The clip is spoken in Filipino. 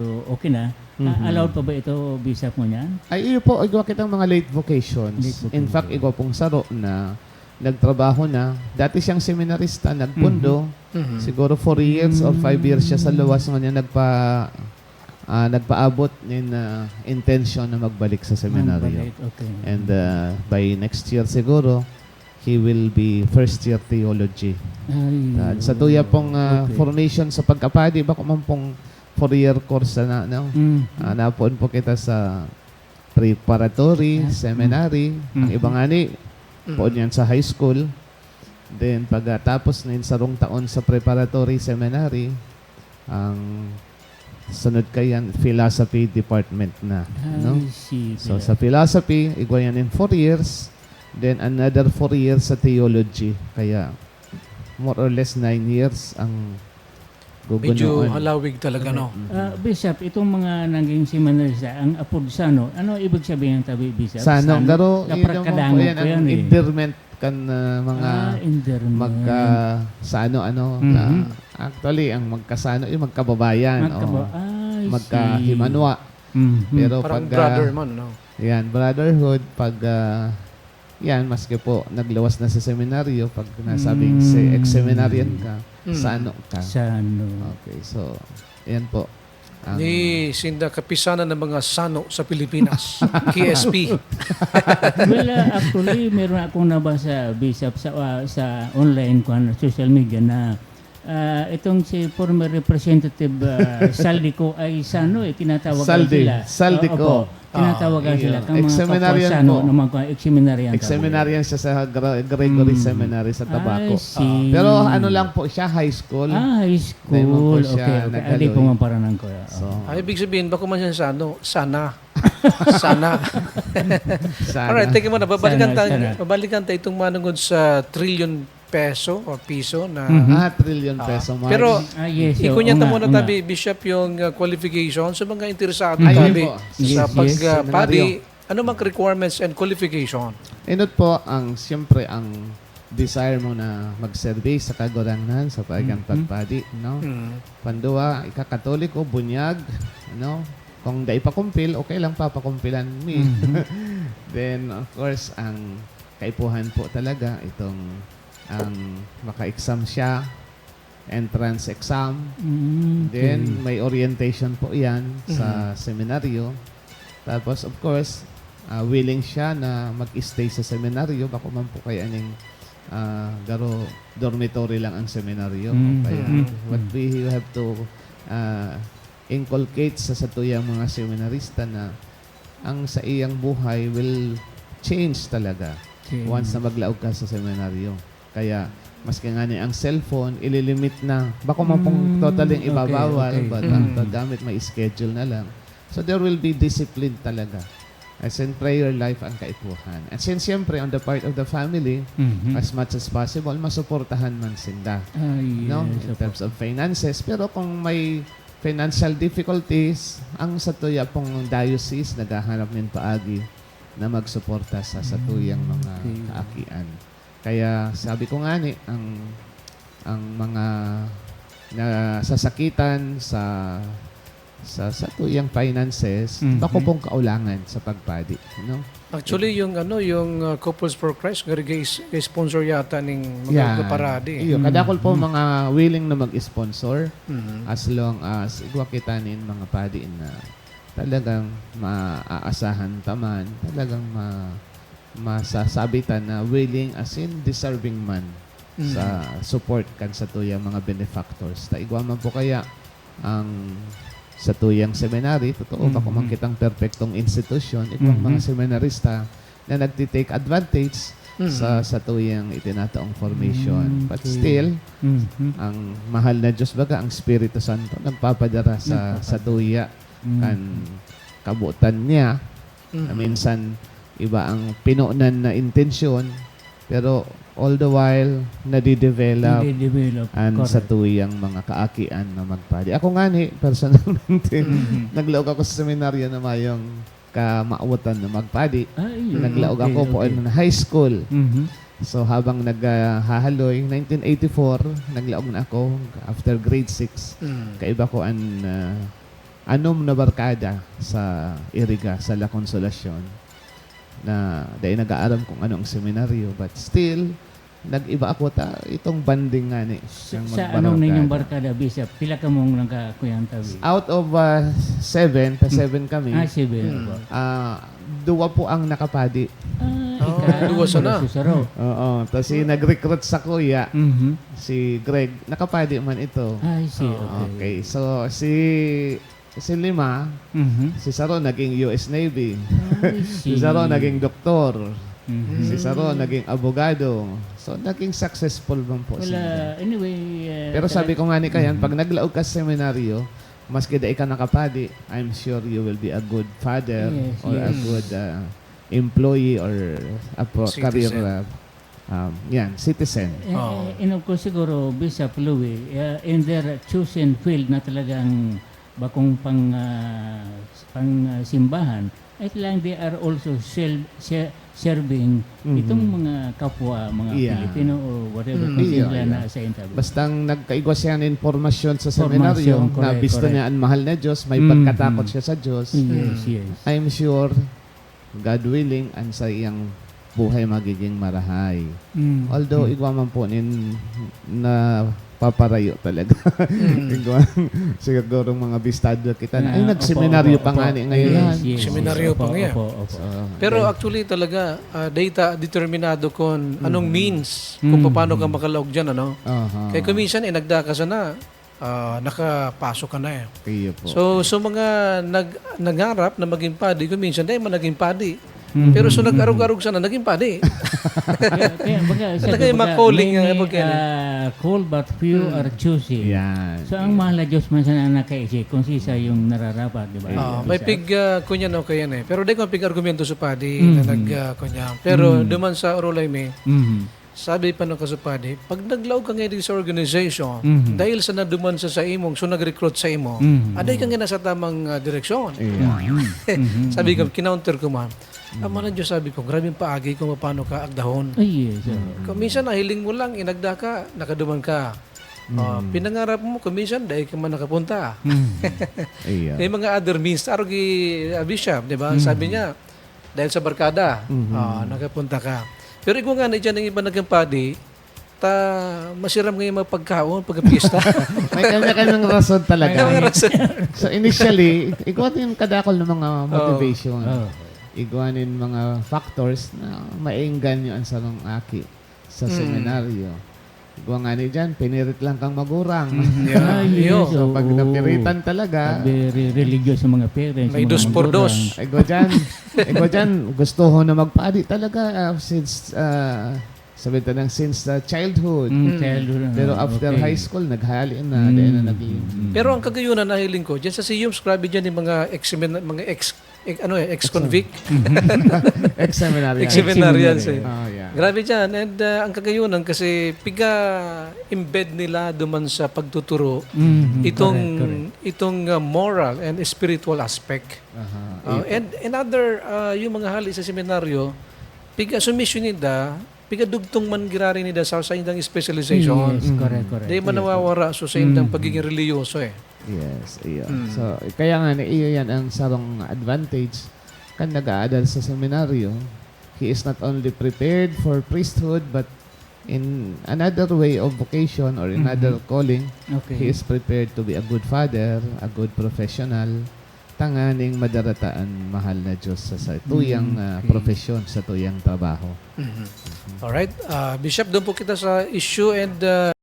So, okay na. Allowed pa ba ito, Bishop mo niyan? Ay, iyo po, igwa kitang mga late vocations. Late vocation. In fact, igwa pong saro na nagtrabaho na. Dati siyang seminarista, nagpundo. Siguro 4 years or 5 years siya sa luwas nga nagpaabot ng intention na magbalik sa seminaryo. Balik, okay. And by next year siguro, he will be first year theology. Ay, Sa tuya pong okay. formation sa pagkapadi, bako man pong 4-year course na, no? Napoon po kita sa preparatory, seminary. Ang iba nga ni, poon yan sa high school. Then, pagkatapos na sa rong taon sa preparatory, seminary, ang sunod kayan, philosophy department na. No? I see. So, sa philosophy, igwa yan in 4 years. Then, another 4 years sa theology. Kaya, more or less 9 years ang Medyo gugunuan. halawig talaga, no? Bishop, itong mga naging seminarista, ang apodsano, ano ibig sabihin ng tabi, Bishop? Sano, garo, Kaprakadangog yan, ko yan ang eh. endearment kan mga endearment. sano, actually, ang magkasano, yung magkababayan, magkahimanwa. Pero Parang pag, brother man, no? yan, brotherhood, pag, yan, maski po, naglawas na sa seminaryo, pag nasabing ex-seminarian ka, sano ka. Sano. Okay, so, yan po. Ni Sinda kapisanan ng mga sano sa Pilipinas. KSP. Well, actually, meron akong nabasa, Bishop, sa online social media na itong si former Representative Saldico ay sano, tinatawagan sila. Saldico. Tinatawagan sila kang mga Ex-seminarian kapwa-sano po. ng mga ex-seminarian. Ex-seminarian siya sa Gregory Seminary sa Tabaco. I see. Pero ano lang po siya, high school. High Dahil man po school. siya Okay. nag-aloy. Adi po maparanan ko. So, Ay, ibig sabihin, bako man siya sano? Sana. Sana. sana. Alright, teka muna. Sana. Babalikan tayo itong manungod sa trillion peso or piso na... Trillion peso mark. Pero, yes. ikunya oo ta nga, muna oo nga. tabi, Bishop, yung qualification sa mga interesado Ayun tabi po. sa Yes, pagpadi. Ano mang requirements and qualification? Inot po, siyempre, ang desire mo na mag-survey sa kagurangan sa pagang pagpadi, no? Panduwa, ikakatoliko, bunyag, no? Kung da ipakumpil, okay lang papakumpilan me. Then, of course, ang kaipuhan po talaga, itong ang maka-exam siya, entrance exam, then may orientation po yan sa seminaryo. Tapos, of course, willing siya na mag-stay sa seminaryo, bako man po kaya aning garo dormitory lang ang seminaryo. Kaya what we have to inculcate sa satuyang mga seminarista na ang sa iyang buhay will change talaga once na maglaog ka sa seminaryo. Kaya, maski nga ni ang cellphone, ililimit na. Bako man pong totaling ibabawal, but ang paggamit may schedule na lang. So, there will be discipline talaga. As in prayer life ang kaipuhan. And since siyempre, on the part of the family, as much as possible, masuportahan man sinda. No? In terms of finances. Pero kung may financial difficulties, ang satuya pong diocese, naghahanap ng paagi na magsuporta sa satuyang mga kaakian. Kaya sabi ko nga ni, ang mga nasasakitan sa tuyang finances, bako pong kaulangan sa pagpadi, no? Actually, yung Couples for Christ, sponsor yata ng mga parade. Iyo, kadakol po mga willing na mag-sponsor as long as igwa kita nin mga padi na talagang maaasahan taman, talagang masasabitan na willing as in deserving man sa support kan sa tuyang mga benefactors. Taigwa man po kaya ang sa tuyang seminary, totoo pa kung kitang perfectong institusyon, itong mga seminarista na nagtitake advantage sa tuyang itinataong formation. But still, ang mahal na Diyos baga, ang Espiritu Santo, nagpapadara sa tuya kan kabutan niya. Na minsan, iba ang pinuunan na intensyon, pero all the while, nadidevelop sa tuyang mga kaakian na magpadi. Ako nga ni, personalmente, naglaog ako sa seminaryo na mayong kamautan na magpadi. Naglaog ako po na high school. So habang naghahaloy, 1984, naglaog na ako after grade 6. Kaiba ko ang anom na barkada sa Iriga, sa La Consolacion, na dahil nag-aaram kung anong seminaryo, but still, nag-iba ako itong banding nga ni. Sa anong ninyong barkada, Bishop? Pila ka mong nagkakuyang tabi? Out of 7 kami, Sibil. duwa po ang nakapadi. duwa na. Susaro. Oo. Tapos nag-recruit sa kuya, Mhm. si Greg, nakapadi man ito. I see, okay. Okay. So, si Lima, Mhm. si Saro naging US Navy. I see. Si Saro naging doktor. Mhm. Si Saro naging abogado. So, naging successful man po sila. Wala, anyway. Pero sabi ko nga ni Kayan, pag naglaog ka sa seminaryo, maski da ka nakapadi, I'm sure you will be a good father Yes, or a yes. good employee or a Citizen. career, citizen. And of course, siguro, Bishop Louie, in their chosen field na talagang bakong simbahan, ay lang they are also serving itong mga kapwa, mga Yeah. Pilipino or whatever Mhm. kasi Yeah, nila yeah. na sa interview. Bastang nagkaigwa siya ng informasyon sa seminaryo, Formasyon, na correct, bisto correct. niya ang mahal na Diyos, may Mhm. pagkatakot siya sa Diyos, Yes, yes. I'm sure, God willing, ang sa iyang buhay magiging marahay. Mm. Although, igwa man po na paparayo talaga. Igwa, siguro mga bistado kita na, ay, nagseminaryo pa nga ni ngayon. Seminaryo pa nga. Opo. So, Pero actually talaga, data determinado kung anong means, kung paano ka makalaog dyan, ano? Kaya kuminsan, nagdaka sa na, nakapasok ka na eh. kayo po. So mga nagharap na maging padi, kuminsan dahil man naging padi. Pero so nag-arog-arog sana, naging padi. Kaya baga, Talaga yung makalling, call but few are choosy. Yan. So ang mahal na Diyos man sa nakaisip kung sisa yung nararapat, di ba? May pig kunya no kaya eh. Pero di ko pig argumento sa padi na kunya. Pero duman sa Orolay may Mhm. sabi pa ng kasupadi, pag naglaog ka ngayon sa organization, dahil sa naduman sa imong, so nag-recruit sa imo, aday ka nga nasa tamang direksyon. Sabi ko, kinounter ko man. Ama na Diyos, sabi ko, grabing paagi kung paano ka agdahon. Ay, yes. Kung minsan, nahiling mo lang, inagda ka, nakaduman ka. Pinangarap mo, kung minsan, dahil ka man nakapunta. Ayan. May mga other means, arogi Bishop, di ba? Sabi niya, dahil sa barkada, nakapunta ka. Pero ikaw nga na dyan ng iba nagkampadi, masiram ngayon mga pagkaon, pagkapista. May kanya-kanyang rason talaga. May mga rason. So initially, iguanin kadakol ng mga motivation. Oh. Iguanin mga factors na mainggan yung ansarong aki sa seminaryo. Iguwa nga ni dyan, pinirit lang kang magurang. Yeah. Ay, yes. So pag Oo. napiritan talaga, Very religious sa mga parents. May sa mga dos por magulang. dos. iguwa dyan, gusto ho na magpadi talaga since childhood. Childhood, Pero after okay. high school, naghali na, dahil na naging... Pero ang kagayunan na hiling ko, dyan sa CUMS, grabe dyan yung mga ex-convict. Ex-seminary. Ex-seminarians eh. Oh, yeah. Grabe dyan. And ang kagayunan kasi piga embed nila duman sa pagtuturo itong moral and spiritual aspect. And another, yung mga hali sa seminaryo, piga submission nila, piga dugtong man girari nila sa indang specialization. Yes, correct. Di man nawawara so sa indang pagiging reliyoso eh. Yes, iyo. So, kaya nga iyo yan ang sarong advantage kan nag-aadal sa seminaryo. He is not only prepared for priesthood but in another way of vocation or another calling, Okay. he is prepared to be a good father, a good professional, tanganing madarataan mahal na Diyos sa tuyang profesyon, sa tuyang trabaho. Alright. Bishop, doon po kita sa issue and